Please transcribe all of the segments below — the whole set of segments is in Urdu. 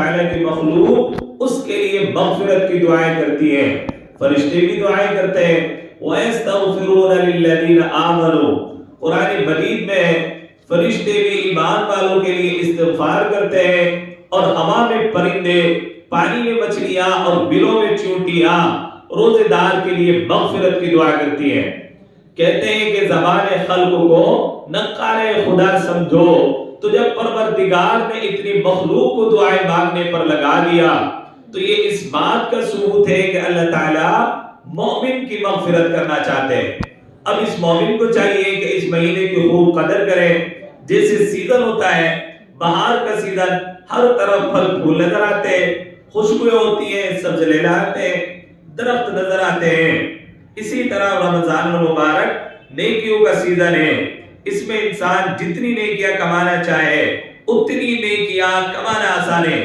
تعالیٰ کی مخلوق اس کے لیے مغفرت کی دعائیں کرتی ہے، فرشتے بھی دعائیں کرتے ہیں۔ وَيَسْتَغْفِرُونَ لِلَّذِينَ آمَنُوا، قرآن مجید میں فرشتے بھی ایمان والوں کے لیے استغفار کرتے ہیں، اور ہوا میں پرندے، پانی میں مچھلیاں اور بلوں میں چیونٹیاں روزے دار کے لیے مغفرت کی دعا کرتی ہیں۔ کہتے ہیں کہ زبان خلق کو نقار خدا سمجھو، تو جب پروردگار نے اتنی مخلوق کو دعائیں مانگنے پر لگا دیا تو یہ اس بات کا ثبوت ہے کہ اللہ تعالیٰ مومن کی مغفرت کرنا چاہتے ہیں۔ اب اس مومن کو چاہیے کہ اس مہینے کی خوب قدر کرے۔ جیسے سیزن ہوتا ہے، بہار کا سیزن، ہر طرف پھل پھول نظر آتے ہیں، خوشبوئیں ہوتی ہیں، سبز لیلاتے ہیں، درخت نظر آتے ہیں، اسی طرح رمضان المبارک نیکیوں کا سیزن ہے۔ اس میں انسان جتنی نیکیاں کمانا چاہے اتنی نیکیاں کمانا آسان ہے،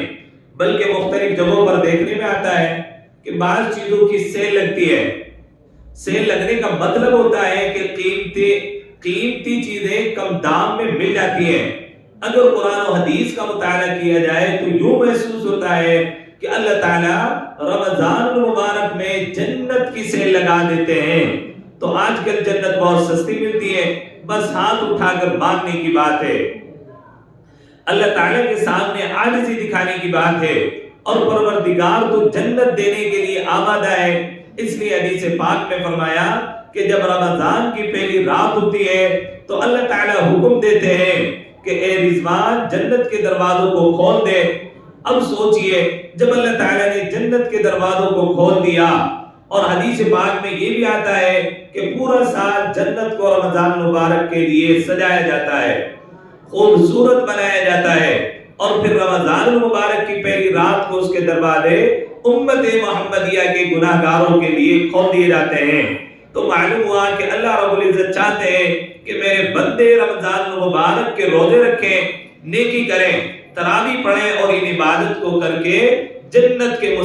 بلکہ مختلف جگہوں پر دیکھنے میں آتا ہے کہ بعض چیزوں کی سیل لگتی ہے۔ سیل لگنے کا مطلب ہوتا ہے کہ قیمتی چیزیں کم دام میں مل جاتی ہیں۔ اگر قرآن و حدیث کا مطالعہ کیا جائے تو یوں محسوس ہوتا ہے کہ اللہ تعالیٰ رمضان المبارک میں جنت کی سیل لگا دیتے ہیں۔ تو آج کل جنت بہت سستی ملتی ہے، بس ہاتھ اٹھا کر مانگنے کی بات ہے، اللہ تعالیٰ کے سامنے عاجزی دکھانے کی بات ہے، اور پروردگار تو جنت دینے کے لیے آمادہ ہے۔ اس لیے حدیث پاک میں فرمایا کہ جب رمضان کی پہلی رات ہوتی ہے تو اللہ تعالیٰ حکم دیتے ہیں کہ اے رضوان جنت کے دروازوں کو کھول دے۔ اب سوچئے جب اللہ تعالیٰ نے جنت کے دروازوں کو کھول دیا، اور حدیث پاک میں یہ بھی آتا ہے کہ پورا سال جنت کو رمضان مبارک کے لیے سجایا جاتا ہے، خوبصورت بنایا جاتا ہے، اور پھر رمضان المبارک کی پہلی رات کو اس کے دروازے امت محمدیہ کے گناہ گاروں کے لیے کھول دیے جاتے ہیں۔ تو معلوم ہوا کہ اللہ رب العزت چاہتے ہیں کہ میرے بندے رمضان المبارک کے روزے رکھیں، نیکی کریں، تراویح پڑھیں، اور ان عبادت کو کر کے جنت کے